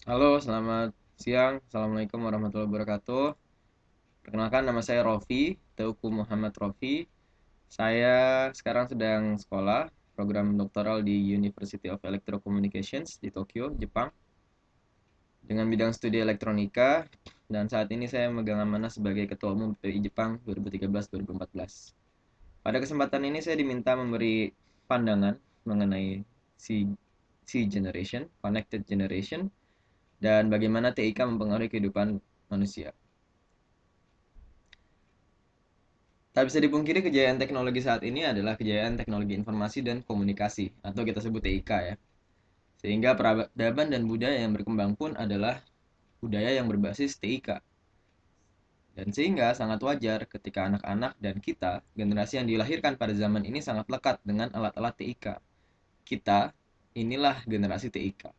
Halo, selamat siang. Assalamualaikum warahmatullahi wabarakatuh. Perkenalkan, nama saya Rofi, Teuku Muhammad Rofi. Saya sekarang sedang sekolah program doktoral di University of Electrocommunications di Tokyo, Jepang, dengan bidang studi elektronika. Dan saat ini saya memegang amanah sebagai Ketua Umum PPI Jepang 2013-2014. Pada kesempatan ini saya diminta memberi pandangan mengenai C, C Generation, Connected Generation, dan bagaimana TIK mempengaruhi kehidupan manusia. Tak bisa dipungkiri kejayaan teknologi saat ini adalah kejayaan teknologi informasi dan komunikasi, atau kita sebut TIK ya. Sehingga peradaban dan budaya yang berkembang pun adalah budaya yang berbasis TIK. Dan sehingga sangat wajar ketika anak-anak dan kita, generasi yang dilahirkan pada zaman ini sangat lekat dengan alat-alat TIK. Kita, inilah generasi TIK.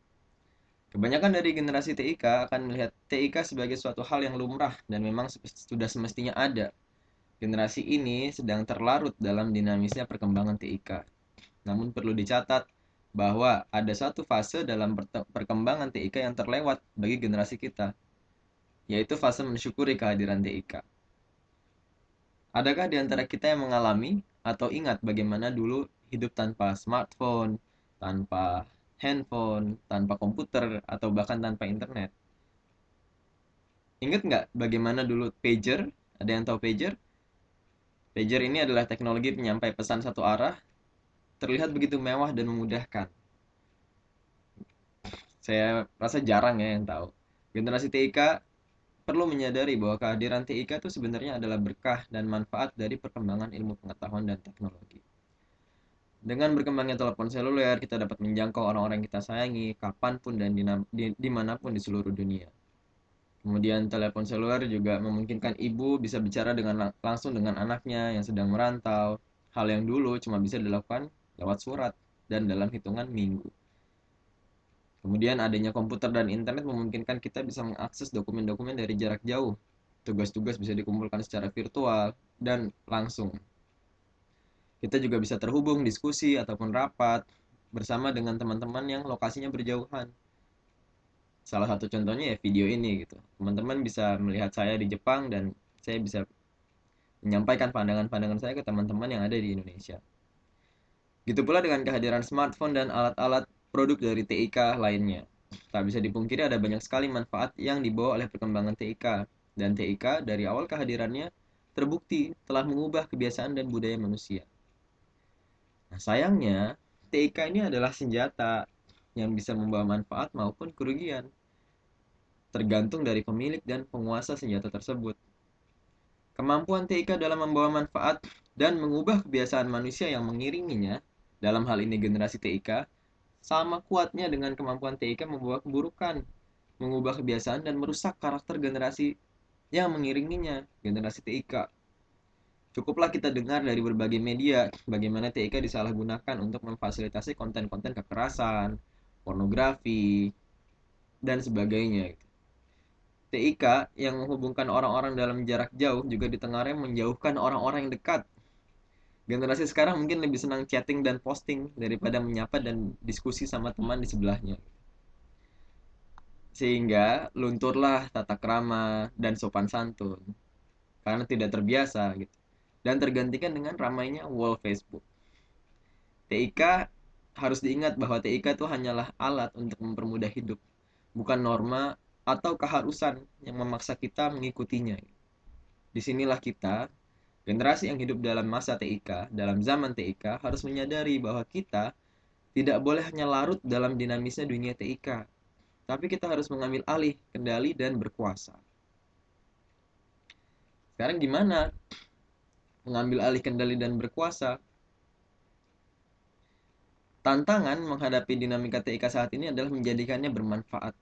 Kebanyakan dari generasi TIK akan melihat TIK sebagai suatu hal yang lumrah dan memang sudah semestinya ada. Generasi ini sedang terlarut dalam dinamisnya perkembangan TIK. Namun perlu dicatat bahwa ada satu fase dalam perkembangan TIK yang terlewat bagi generasi kita, yaitu fase mensyukuri kehadiran TIK. Adakah di antara kita yang mengalami atau ingat bagaimana dulu hidup tanpa smartphone, tanpa handphone, tanpa komputer, atau bahkan tanpa internet? Ingat nggak bagaimana dulu pager? Ada yang tahu pager? Pager ini adalah teknologi penyampai pesan satu arah, terlihat begitu mewah dan memudahkan. Saya rasa jarang ya yang tahu. Generasi TIK perlu menyadari bahwa kehadiran TIK itu sebenarnya adalah berkah dan manfaat dari perkembangan ilmu pengetahuan dan teknologi. Dengan berkembangnya telepon seluler, kita dapat menjangkau orang-orang yang kita sayangi, kapanpun dan dimanapun di seluruh dunia. Kemudian telepon seluler juga memungkinkan ibu bisa bicara dengan langsung dengan anaknya yang sedang merantau, hal yang dulu cuma bisa dilakukan lewat surat dan dalam hitungan minggu. Kemudian adanya komputer dan internet memungkinkan kita bisa mengakses dokumen-dokumen dari jarak jauh. Tugas-tugas bisa dikumpulkan secara virtual dan langsung. Kita juga bisa terhubung, diskusi, ataupun rapat bersama dengan teman-teman yang lokasinya berjauhan. Salah satu contohnya ya video ini gitu. Teman-teman bisa melihat saya di Jepang dan saya bisa menyampaikan pandangan-pandangan saya ke teman-teman yang ada di Indonesia. Gitu pula dengan kehadiran smartphone dan alat-alat produk dari TIK lainnya. Tak bisa dipungkiri ada banyak sekali manfaat yang dibawa oleh perkembangan TIK. Dan TIK dari awal kehadirannya terbukti telah mengubah kebiasaan dan budaya manusia. Nah, sayangnya, TIK ini adalah senjata yang bisa membawa manfaat maupun kerugian, tergantung dari pemilik dan penguasa senjata tersebut. Kemampuan TIK dalam membawa manfaat dan mengubah kebiasaan manusia yang mengiringinya, dalam hal ini generasi TIK, sama kuatnya dengan kemampuan TIK membawa keburukan, mengubah kebiasaan dan merusak karakter generasi yang mengiringinya, generasi TIK. Cukuplah kita dengar dari berbagai media bagaimana TIK disalahgunakan untuk memfasilitasi konten-konten kekerasan, pornografi, dan sebagainya. TIK yang menghubungkan orang-orang dalam jarak jauh juga ditengarai menjauhkan orang-orang yang dekat. Generasi sekarang mungkin lebih senang chatting dan posting daripada menyapa dan diskusi sama teman di sebelahnya. Sehingga lunturlah tata krama dan sopan santun karena tidak terbiasa gitu. Dan tergantikan dengan ramainya wall Facebook. TIK harus diingat bahwa TIK itu hanyalah alat untuk mempermudah hidup, bukan norma atau keharusan yang memaksa kita mengikutinya. Disinilah kita, generasi yang hidup dalam masa TIK, dalam zaman TIK, harus menyadari bahwa kita tidak boleh hanya larut dalam dinamisnya dunia TIK, tapi kita harus mengambil alih, kendali, dan berkuasa. Sekarang gimana mengambil alih kendali dan berkuasa? Tantangan menghadapi dinamika TIK saat ini adalah menjadikannya bermanfaat.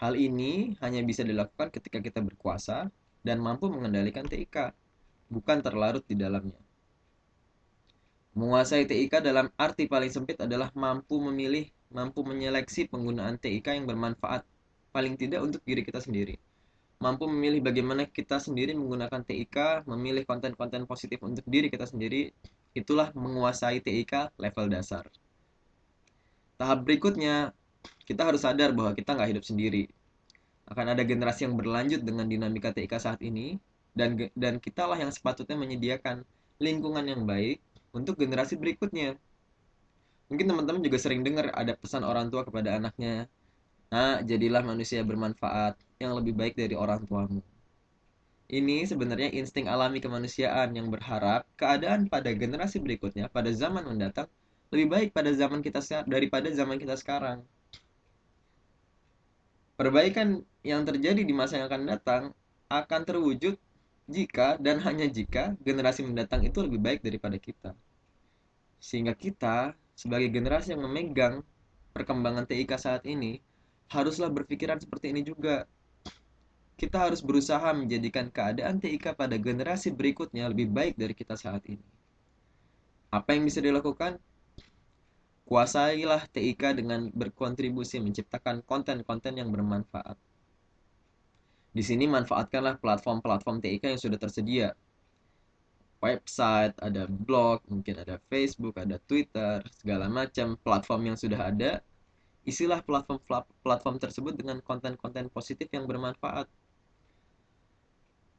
Hal ini hanya bisa dilakukan ketika kita berkuasa dan mampu mengendalikan TIK, bukan terlarut di dalamnya. Menguasai TIK dalam arti paling sempit adalah mampu memilih, mampu menyeleksi penggunaan TIK yang bermanfaat, paling tidak untuk diri kita sendiri. Mampu memilih bagaimana kita sendiri menggunakan TIK, memilih konten-konten positif untuk diri kita sendiri, itulah menguasai TIK level dasar. Tahap berikutnya, kita harus sadar bahwa kita nggak hidup sendiri. Akan ada generasi yang berlanjut dengan dinamika TIK saat ini, dan kitalah yang sepatutnya menyediakan lingkungan yang baik untuk generasi berikutnya. Mungkin teman-teman juga sering dengar ada pesan orang tua kepada anaknya, "Nah, jadilah manusia bermanfaat yang lebih baik dari orang tuamu." Ini sebenarnya insting alami kemanusiaan yang berharap keadaan pada generasi berikutnya, pada zaman mendatang, lebih baik pada zaman kita daripada zaman kita sekarang. Perbaikan yang terjadi di masa yang akan datang akan terwujud jika dan hanya jika generasi mendatang itu lebih baik daripada kita. Sehingga kita sebagai generasi yang memegang perkembangan TIK saat ini haruslah berpikiran seperti ini juga. Kita harus berusaha menjadikan keadaan TIK pada generasi berikutnya lebih baik dari kita saat ini. Apa yang bisa dilakukan? Kuasailah TIK dengan berkontribusi menciptakan konten-konten yang bermanfaat. Di sini manfaatkanlah platform-platform TIK yang sudah tersedia. Website, ada blog, mungkin ada Facebook, ada Twitter, segala macam platform yang sudah ada. Isilah platform tersebut dengan konten-konten positif yang bermanfaat.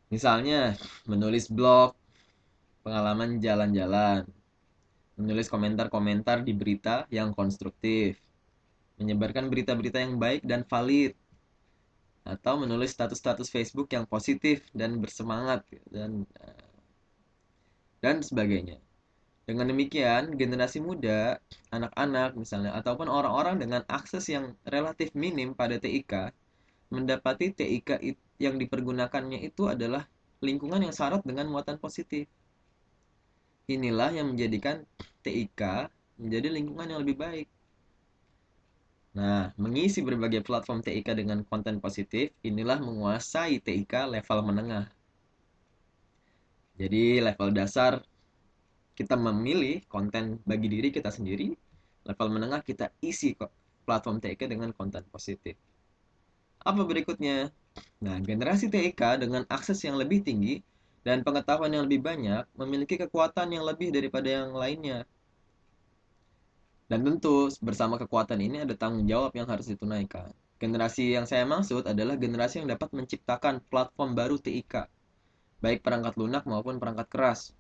Misalnya, menulis blog, pengalaman jalan-jalan, menulis komentar-komentar di berita yang konstruktif, menyebarkan berita-berita yang baik dan valid, atau menulis status-status Facebook yang positif dan bersemangat dan sebagainya. Dengan demikian, generasi muda, anak-anak misalnya, ataupun orang-orang dengan akses yang relatif minim pada TIK, mendapati TIK yang dipergunakannya itu adalah lingkungan yang syarat dengan muatan positif. Inilah yang menjadikan TIK menjadi lingkungan yang lebih baik. Nah, mengisi berbagai platform TIK dengan konten positif, inilah menguasai TIK level menengah. Jadi level dasar kita memilih konten bagi diri kita sendiri, level menengah kita isi kok platform TIK dengan konten positif. Apa berikutnya? Nah, generasi TIK dengan akses yang lebih tinggi dan pengetahuan yang lebih banyak memiliki kekuatan yang lebih daripada yang lainnya. Dan tentu bersama kekuatan ini ada tanggung jawab yang harus ditunaikan. Generasi yang saya maksud adalah generasi yang dapat menciptakan platform baru TIK, baik perangkat lunak maupun perangkat keras.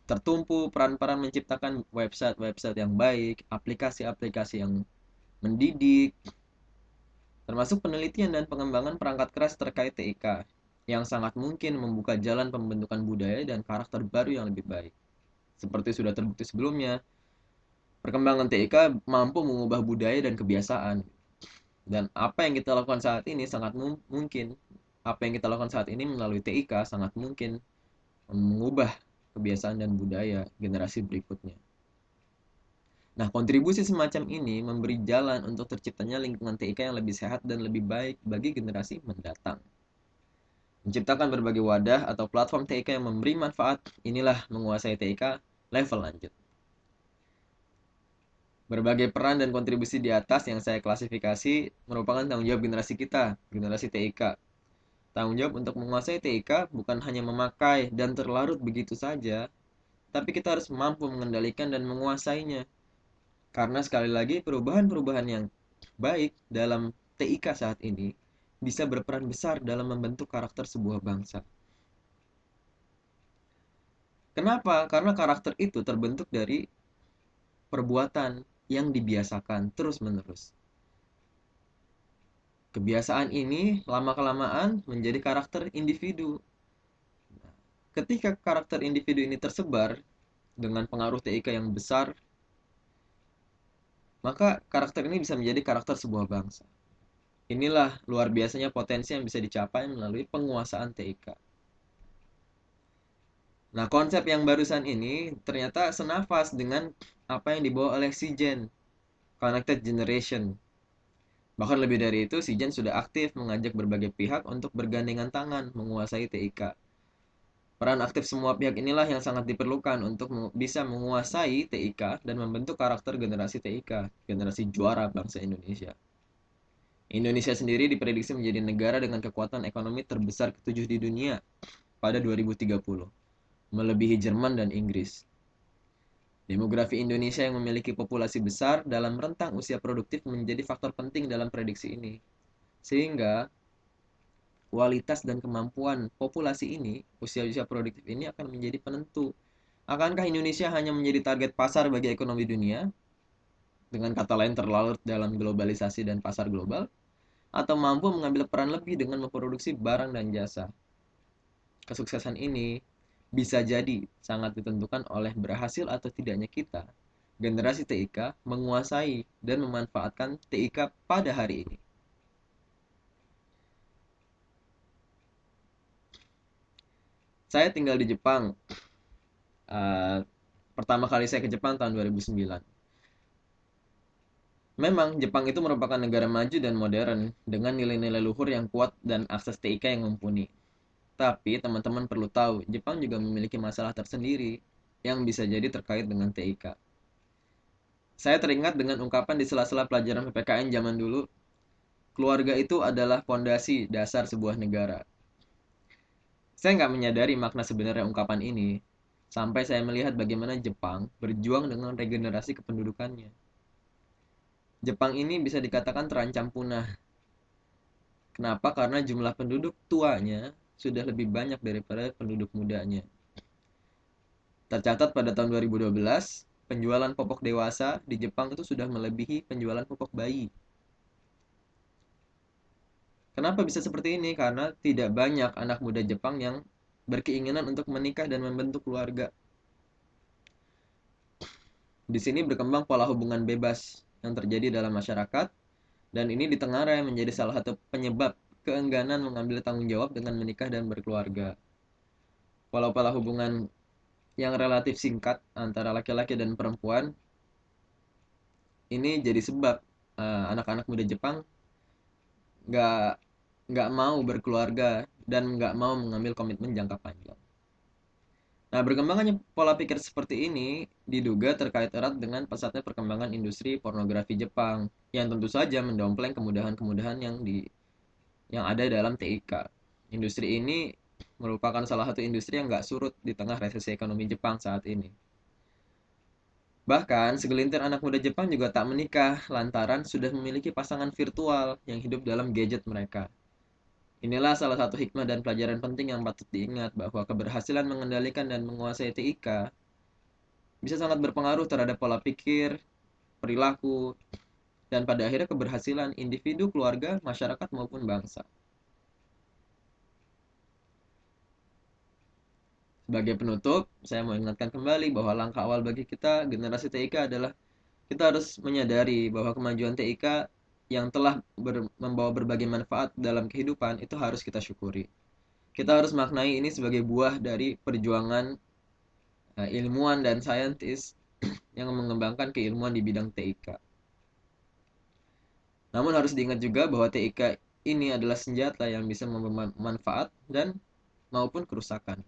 Tertumpu peran-peran menciptakan website-website yang baik, aplikasi-aplikasi yang mendidik, termasuk penelitian dan pengembangan perangkat keras terkait TIK, yang sangat mungkin membuka jalan pembentukan budaya dan karakter baru yang lebih baik. Seperti sudah terbukti sebelumnya, perkembangan TIK mampu mengubah budaya dan kebiasaan. Dan apa yang kita lakukan saat ini sangat mungkin, apa yang kita lakukan saat ini melalui TIK sangat mungkin mengubah kebiasaan dan budaya generasi berikutnya. Nah, kontribusi semacam ini memberi jalan untuk terciptanya lingkungan TIK yang lebih sehat dan lebih baik bagi generasi mendatang. Menciptakan berbagai wadah atau platform TIK yang memberi manfaat, inilah menguasai TIK level lanjut. Berbagai peran dan kontribusi di atas yang saya klasifikasi merupakan tanggung jawab generasi kita, generasi TIK. Tanggung jawab untuk menguasai TIK bukan hanya memakai dan terlarut begitu saja, tapi kita harus mampu mengendalikan dan menguasainya. Karena sekali lagi perubahan-perubahan yang baik dalam TIK saat ini bisa berperan besar dalam membentuk karakter sebuah bangsa. Kenapa? Karena karakter itu terbentuk dari perbuatan yang dibiasakan terus-menerus. Kebiasaan ini lama-kelamaan menjadi karakter individu. Ketika karakter individu ini tersebar dengan pengaruh TIK yang besar, maka karakter ini bisa menjadi karakter sebuah bangsa. Inilah luar biasanya potensi yang bisa dicapai melalui penguasaan TIK. Nah, konsep yang barusan ini ternyata senafas dengan apa yang dibawa oleh Sijen, Connected Generation. Bahkan lebih dari itu, Sijen sudah aktif mengajak berbagai pihak untuk bergandengan tangan menguasai TIK. Peran aktif semua pihak inilah yang sangat diperlukan untuk bisa menguasai TIK dan membentuk karakter generasi TIK, generasi juara bangsa Indonesia. Indonesia sendiri diprediksi menjadi negara dengan kekuatan ekonomi terbesar ketujuh di dunia pada 2030, melebihi Jerman dan Inggris. Demografi Indonesia yang memiliki populasi besar dalam rentang usia produktif menjadi faktor penting dalam prediksi ini. Sehingga kualitas dan kemampuan populasi ini, usia-usia produktif ini akan menjadi penentu. Akankah Indonesia hanya menjadi target pasar bagi ekonomi dunia, dengan kata lain terlarut dalam globalisasi dan pasar global, atau mampu mengambil peran lebih dengan memproduksi barang dan jasa? Kesuksesan ini bisa jadi sangat ditentukan oleh berhasil atau tidaknya kita, generasi TIK, menguasai dan memanfaatkan TIK pada hari ini. Saya tinggal di Jepang. Uh, Pertama kali saya ke Jepang tahun 2009. Memang Jepang itu merupakan negara maju dan modern dengan nilai-nilai luhur yang kuat dan akses TIK yang mumpuni. Tapi teman-teman perlu tahu, Jepang juga memiliki masalah tersendiri yang bisa jadi terkait dengan TIK. Saya teringat dengan ungkapan di sela-sela pelajaran PPKN zaman dulu, keluarga itu adalah fondasi dasar sebuah negara. Saya nggak menyadari makna sebenarnya ungkapan ini, sampai saya melihat bagaimana Jepang berjuang dengan regenerasi kependudukannya. Jepang ini bisa dikatakan terancam punah. Kenapa? Karena jumlah penduduk tuanya sudah lebih banyak daripada penduduk mudanya. Tercatat pada tahun 2012, penjualan popok dewasa di Jepang itu sudah melebihi penjualan popok bayi. Kenapa bisa seperti ini? Karena tidak banyak anak muda Jepang yang berkeinginan untuk menikah dan membentuk keluarga. Di sini berkembang pola hubungan bebas yang terjadi dalam masyarakat, dan ini ditengarai menjadi salah satu penyebab keengganan mengambil tanggung jawab dengan menikah dan berkeluarga. Pola-pola hubungan yang relatif singkat antara laki-laki dan perempuan ini jadi sebab anak-anak muda Jepang nggak nggak mau berkeluarga dan nggak mau mengambil komitmen jangka panjang. Nah, berkembangnya pola pikir seperti ini diduga terkait erat dengan pesatnya perkembangan industri pornografi Jepang yang tentu saja mendompleng kemudahan-kemudahan yang ada dalam TIK. Industri ini merupakan salah satu industri yang nggak surut di tengah resesi ekonomi Jepang saat ini. Bahkan, segelintir anak muda Jepang juga tak menikah lantaran sudah memiliki pasangan virtual yang hidup dalam gadget mereka. Inilah salah satu hikmah dan pelajaran penting yang patut diingat bahwa keberhasilan mengendalikan dan menguasai TIK bisa sangat berpengaruh terhadap pola pikir, perilaku, dan pada akhirnya keberhasilan individu, keluarga, masyarakat maupun bangsa. Sebagai penutup, saya mau ingatkan kembali bahwa langkah awal bagi kita, generasi TIK adalah kita harus menyadari bahwa kemajuan TIK yang telah membawa berbagai manfaat dalam kehidupan itu harus kita syukuri. Kita harus maknai ini sebagai buah dari perjuangan ilmuwan dan saintis yang mengembangkan keilmuan di bidang TIK. Namun harus diingat juga bahwa TIK ini adalah senjata yang bisa membawa manfaat dan maupun kerusakan.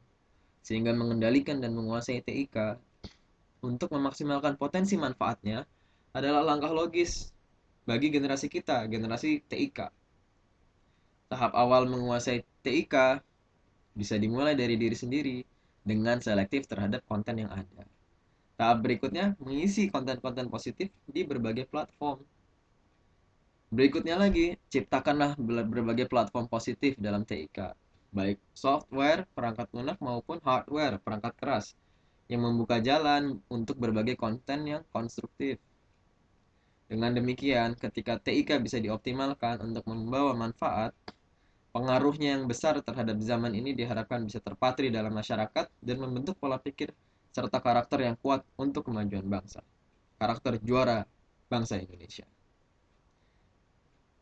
Sehingga mengendalikan dan menguasai TIK untuk memaksimalkan potensi manfaatnya adalah langkah logis bagi generasi kita, generasi TIK. Tahap awal menguasai TIK bisa dimulai dari diri sendiri dengan selektif terhadap konten yang ada. Tahap berikutnya mengisi konten-konten positif di berbagai platform. Berikutnya lagi, ciptakanlah berbagai platform positif dalam TIK, baik software, perangkat lunak maupun hardware, perangkat keras, yang membuka jalan untuk berbagai konten yang konstruktif. Dengan demikian, ketika TIK bisa dioptimalkan untuk membawa manfaat, pengaruhnya yang besar terhadap zaman ini diharapkan bisa terpatri dalam masyarakat dan membentuk pola pikir serta karakter yang kuat untuk kemajuan bangsa. Karakter juara bangsa Indonesia.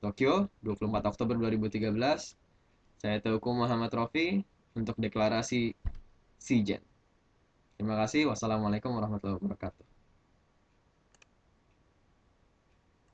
Tokyo, 24 Oktober 2013. Saya Teuku Muhammad Rofi untuk deklarasi SEAGEN. Terima kasih. Wassalamualaikum warahmatullahi wabarakatuh.